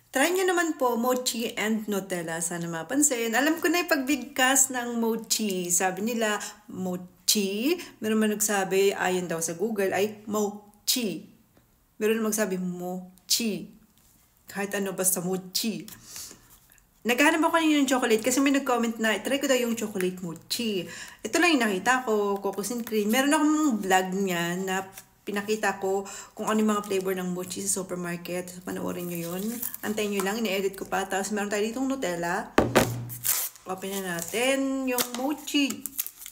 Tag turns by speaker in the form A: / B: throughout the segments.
A: Try nyo naman po mochi and Nutella. Sana mapansin. Alam ko na yung pagbigkas ng mochi. Sabi nila, mochi. Meron man nagsabi, ayon daw sa Google, ay mochi. Meron magsabi, mochi. Kahit ano, basta mochi. Naghahanap ako kanina ng chocolate kasi may nag-comment na, try ko daw yung chocolate mochi. Ito lang yung nakita ko, cookies and cream. Meron akong vlog niya na pinakita ko kung ano yung mga flavor ng mochi sa supermarket. So, panoorin nyo yun. Antayin nyo lang, ini-edit ko pa. Tapos meron tayo ditong Nutella. Open na natin yung mochi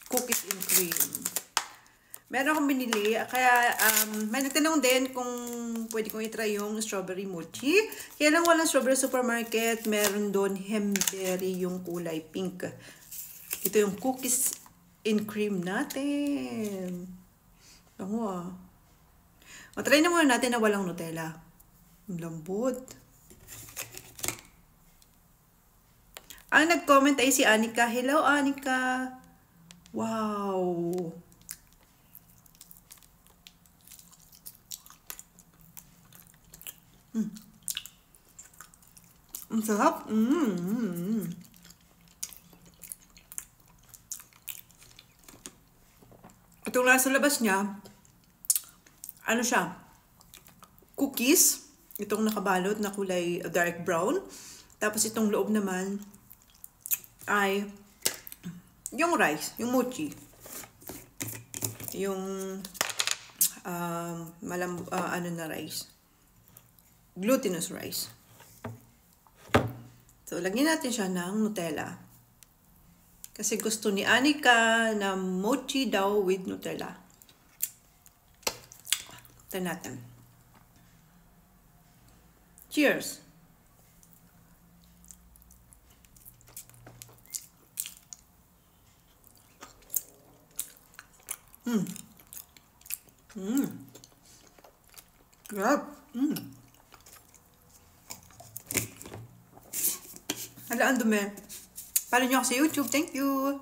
A: cookies and cream. Meron akong binili. Kaya may nagtanong din kung pwede kong itry yung strawberry mochi. Kaya lang walang strawberry supermarket. Meron doon hemberry yung kulay pink. Ito yung cookies and cream natin. Bango ah. Matry na muna natin na walang Nutella. Lambot. Ang nag-comment ay si Anika. Hello, Anika. Wow. Ang sarap. Itong nasa labas niya, ano siya? Cookies. Itong nakabalot na kulay dark brown. Tapos itong loob naman ay yung rice, yung mochi. Yung ano na rice. Glutinous rice. So, lagyan natin siya ng Nutella. Kasi gusto ni Anika na mochi daw with Nutella. Ito natin. Cheers! Grab! Hala, ang dumi. Follow nyo ako sa YouTube. Thank you!